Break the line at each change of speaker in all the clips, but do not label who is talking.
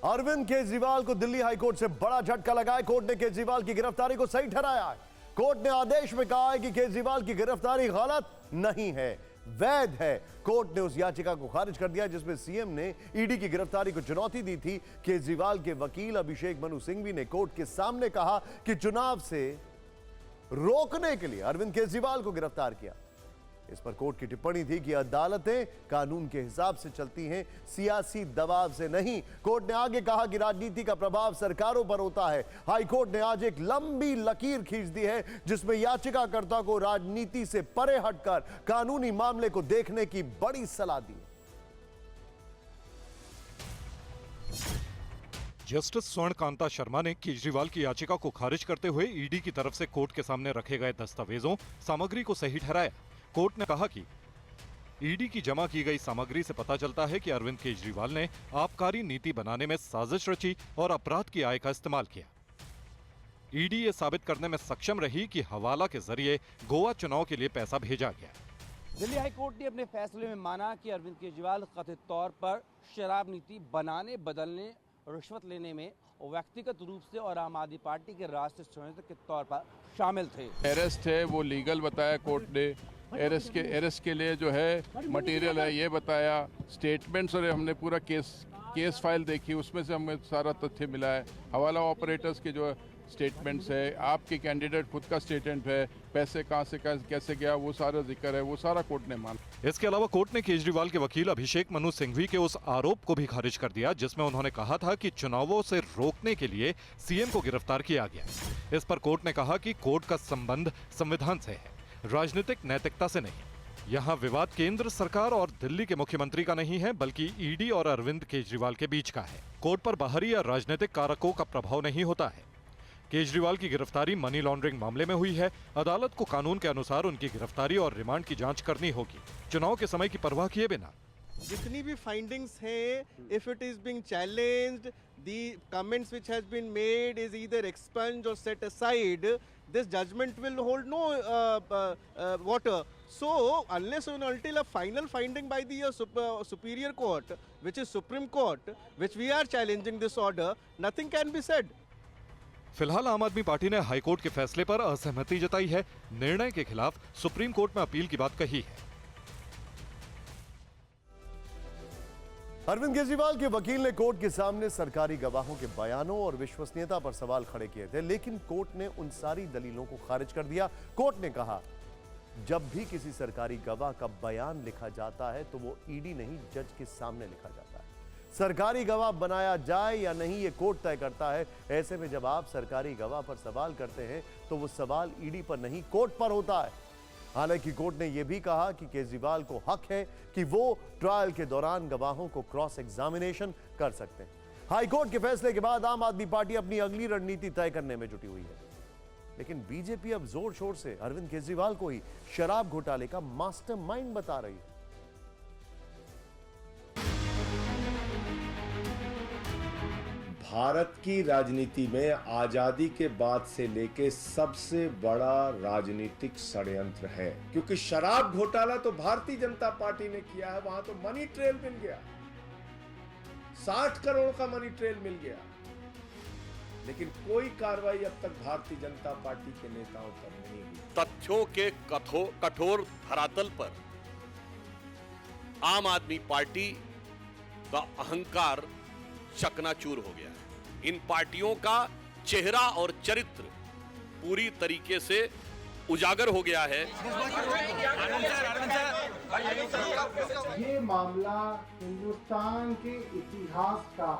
अरविंद केजरीवाल को दिल्ली हाईकोर्ट से बड़ा झटका लगा है। कोर्ट ने केजरीवाल की गिरफ्तारी को सही ठहराया है। कोर्ट ने आदेश में कहा है कि केजरीवाल की गिरफ्तारी गलत नहीं है, वैध है। कोर्ट ने उस याचिका को खारिज कर दिया जिसमें सीएम ने ईडी की गिरफ्तारी को चुनौती दी थी। केजरीवाल के वकील अभिषेक मनु सिंघवी ने कोर्ट के सामने कहा कि चुनाव से रोकने के लिए अरविंद केजरीवाल को गिरफ्तार किया। इस पर कोर्ट की टिप्पणी थी कि अदालतें कानून के हिसाब से चलती हैं, सियासी दबाव से नहीं। कोर्ट ने आगे कहा कि राजनीति का प्रभाव सरकारों पर होता है। हाईकोर्ट ने आज एक लंबी लकीर खींच दी है जिसमें याचिकाकर्ता को राजनीति से परे हटकर कानूनी मामले को देखने की बड़ी सलाह दी।
जस्टिस स्वर्ण कांता शर्मा ने केजरीवाल की याचिका को खारिज करते हुए ईडी की तरफ से कोर्ट के सामने रखे गए दस्तावेजों सामग्री को सही ठहराया। कोर्ट ने कहा कि ईडी की जमा की गई सामग्री से पता चलता है कि अरविंद केजरीवाल ने आबकारी नीति बनाने में साजिश रची और अपराध की आय का इस्तेमाल किया। ईडी ये साबित करने में सक्षम रही कि हवाला के जरिए गोवा चुनाव के लिए पैसा भेजा गया।
दिल्ली हाईकोर्ट ने अपने फैसले में माना कि अरविंद केजरीवाल कथित तौर पर शराब नीति बनाने, बदलने, रिश्वत लेने में व्यक्तिगत रूप से और आम आदमी पार्टी के राष्ट्रीय संयोजक के तौर पर शामिल थे।
अरेस्ट है वो लीगल बताया कोर्ट ने। अरेस्ट के लिए जो है मटेरियल है ये बताया। स्टेटमेंट्स और हमने पूरा केस फाइल देखी, उसमें से हमें सारा तथ्य मिला है। हवाला ऑपरेटर्स के जो स्टेटमेंट्स है, आपके कैंडिडेट खुद का स्टेटमेंट है, पैसे कहां से कैसे गया वो सारा जिक्र है, वो सारा कोर्ट ने माना।
इसके अलावा कोर्ट ने केजरीवाल के वकील अभिषेक मनु सिंघवी के उस आरोप को भी खारिज कर दिया जिसमें उन्होंने कहा था कि चुनावों से रोकने के लिए सीएम को गिरफ्तार किया गया। इस पर कोर्ट ने कहा कि कोर्ट का संबंध संविधान से है, राजनीतिक नैतिकता से नहीं। यहाँ विवाद केंद्र सरकार और दिल्ली के मुख्यमंत्री का नहीं है बल्कि ईडी और अरविंद केजरीवाल के बीच का है। कोर्ट पर बाहरी या राजनीतिक कारकों का प्रभाव नहीं होता है। केजरीवाल की गिरफ्तारी मनी लॉन्ड्रिंग मामले में हुई है। अदालत को कानून के अनुसार उनकी गिरफ्तारी और रिमांड की जांच करनी होगी, चुनाव के समय की परवाह किए बिना।
जितनी भी फाइंडिंग्स हैं, if it is being challenged, the comments which has been made is either expunged और set aside, this judgement will hold no water. So unless and until a final finding by the superior court, which is Supreme Court, which we are challenging this order, nothing can be said.
फिलहाल आम आदमी party ने high court के फैसले पर असहमति जताई है। निर्णय के खिलाफ सुप्रीम कोर्ट में अपील की बात कही है।
अरविंद केजरीवाल के वकील ने कोर्ट के सामने सरकारी गवाहों के बयानों और विश्वसनीयता पर सवाल खड़े किए थे, लेकिन कोर्ट ने उन सारी दलीलों को खारिज कर दिया। कोर्ट ने कहा जब भी किसी सरकारी गवाह का बयान लिखा जाता है तो वो ईडी नहीं जज के सामने लिखा जाता है। सरकारी गवाह बनाया जाए या नहीं ये कोर्ट तय करता है। ऐसे में जब आप सरकारी गवाह पर सवाल करते हैं तो वो सवाल ईडी पर नहीं कोर्ट पर होता है। हालांकि कोर्ट ने यह भी कहा कि केजरीवाल को हक है कि वो ट्रायल के दौरान गवाहों को क्रॉस एग्जामिनेशन कर सकते हैं। हाईकोर्ट के फैसले के बाद आम आदमी पार्टी अपनी अगली रणनीति तय करने में जुटी हुई है, लेकिन बीजेपी अब जोर शोर से अरविंद केजरीवाल को ही शराब घोटाले का मास्टरमाइंड बता रही है।
भारत की राजनीति में आजादी के बाद से लेके सबसे बड़ा राजनीतिक षड्यंत्र है, क्योंकि शराब घोटाला तो भारतीय जनता पार्टी ने किया है। वहां तो मनी ट्रेल मिल गया, 60 करोड़ का मनी ट्रेल मिल गया, लेकिन कोई कार्रवाई अब तक भारतीय जनता पार्टी के नेताओं पर नहीं हुई।
तथ्यों के कठोर धरातल पर आम आदमी पार्टी का अहंकार चकनाचूर हो गया है। इन पार्टियों का चेहरा और चरित्र पूरी तरीके से उजागर हो गया है।
ये मामला हिंदुस्तान के इतिहास का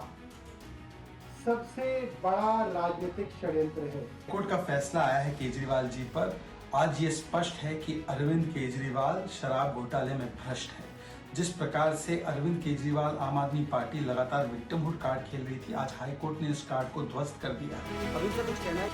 सबसे बड़ा राजनीतिक षड्यंत्र है।
कोर्ट का फैसला आया है केजरीवाल जी पर। आज ये स्पष्ट है कि अरविंद केजरीवाल शराब घोटाले में भ्रष्ट है। जिस प्रकार से अरविंद केजरीवाल आम आदमी पार्टी लगातार विक्टिमहुड कार्ड खेल रही थी, आज हाई कोर्ट ने इस कार्ड को ध्वस्त कर दिया।
अभी तक कुछ कहना है?